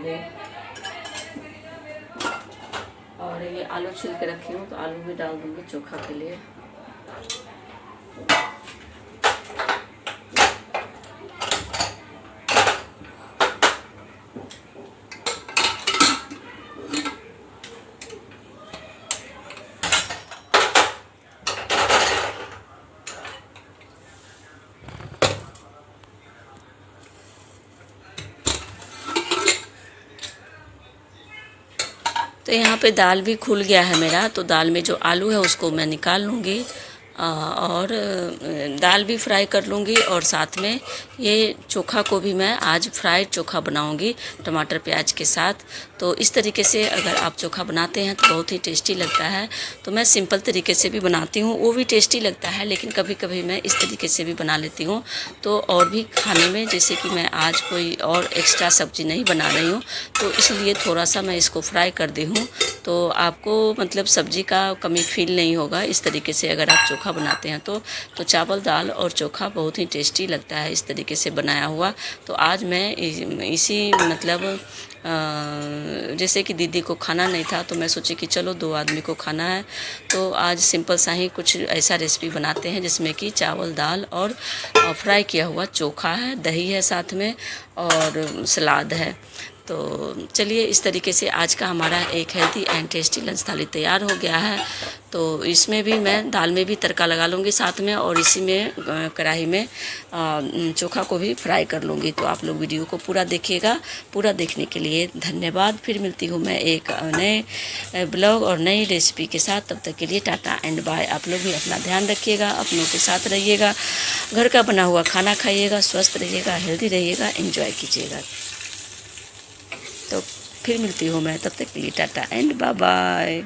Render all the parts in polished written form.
होंगे। और ये आलू छिल के रखी हूँ तो आलू भी डाल दूँगी चोखा के लिए। तो यहाँ पे दाल भी खुल गया है मेरा, तो दाल में जो आलू है उसको मैं निकाल लूँगी और दाल भी फ्राई कर लूँगी। और साथ में ये चोखा को भी मैं आज फ्राइड चोखा बनाऊँगी टमाटर प्याज के साथ। तो इस तरीके से अगर आप चोखा बनाते हैं तो बहुत ही टेस्टी लगता है। तो मैं सिंपल तरीके से भी बनाती हूँ, वो भी टेस्टी लगता है, लेकिन कभी कभी मैं इस तरीके से भी बना लेती हूँ। तो और भी खाने में, जैसे कि मैं आज कोई और एक्स्ट्रा सब्ज़ी नहीं बना रही हूँ तो इसलिए थोड़ा सा मैं इसको फ्राई कर दी हूँ। तो आपको मतलब सब्ज़ी का कमी फील नहीं होगा इस तरीके से अगर आप चोखा बनाते हैं तो चावल दाल और चोखा बहुत ही टेस्टी लगता है इस तरीके से बनाया हुआ। तो आज मैं इसी मतलब जैसे कि दीदी को खाना नहीं था तो मैं सोची कि चलो 2 आदमी को खाना है, तो आज सिंपल सा ही कुछ ऐसा रेसिपी बनाते हैं जिसमें कि चावल दाल और फ्राई किया हुआ चोखा है, दही है साथ में और सलाद है। तो चलिए इस तरीके से आज का हमारा एक हेल्थी एंड टेस्टी लंच थाली तैयार हो गया है। तो इसमें भी मैं दाल में भी तड़का लगा लूँगी साथ में, और इसी में कढ़ाई में चोखा को भी फ्राई कर लूँगी। तो आप लोग वीडियो को पूरा देखिएगा। पूरा देखने के लिए धन्यवाद। फिर मिलती हूँ मैं एक नए ब्लॉग और नई रेसिपी के साथ। तब तक के लिए टाटा एंड बाय। आप लोग भी अपना ध्यान रखिएगा, अपनों के साथ रहिएगा, घर का बना हुआ खाना खाइएगा, स्वस्थ रहिएगा, हेल्दी रहिएगा, एंजॉय कीजिएगा। तो फिर मिलती हूँ मैं, तब तक के लिए टाटा एंड बाय बाय।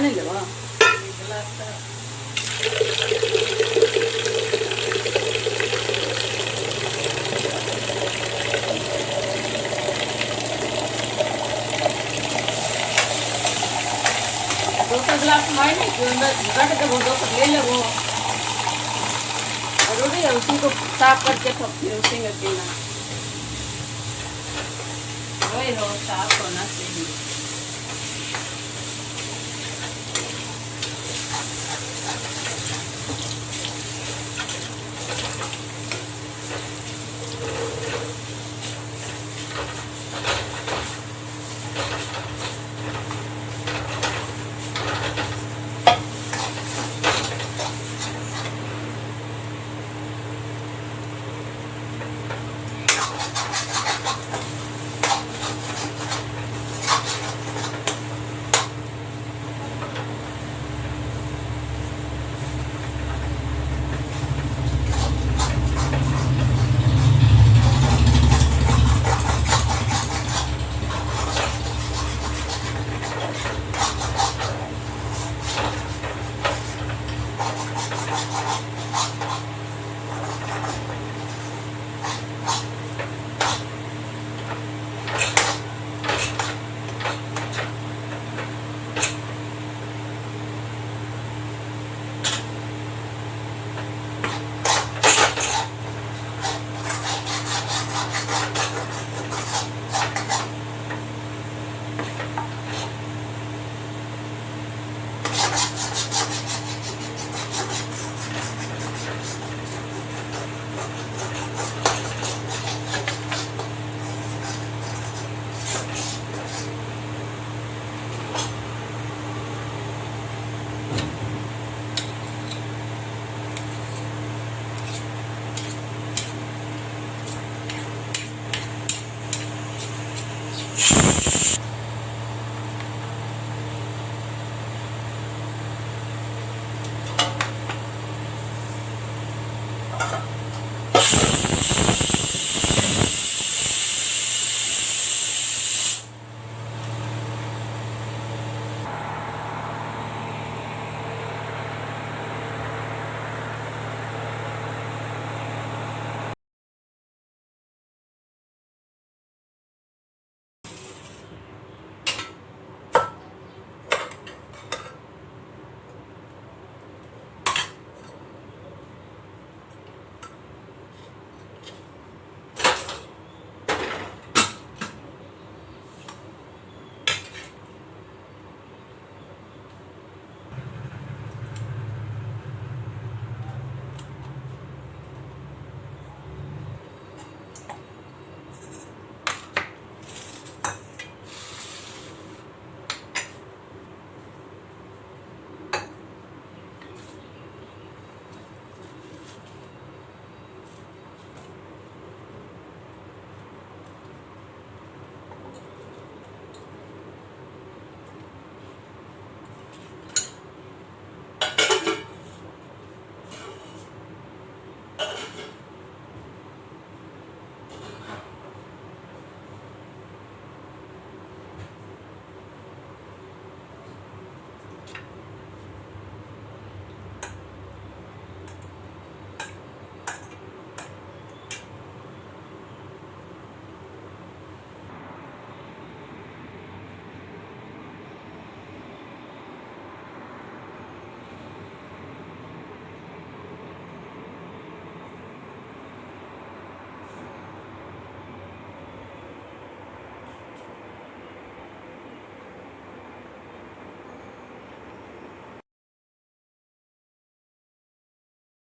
नहीं लेवा दोसर गिलास में नहीं कि रख देवो दोसर ले लेवो जरूरी है उसी को साफ करके फिर उसी में पीना वही रोज साफ होना चाहिए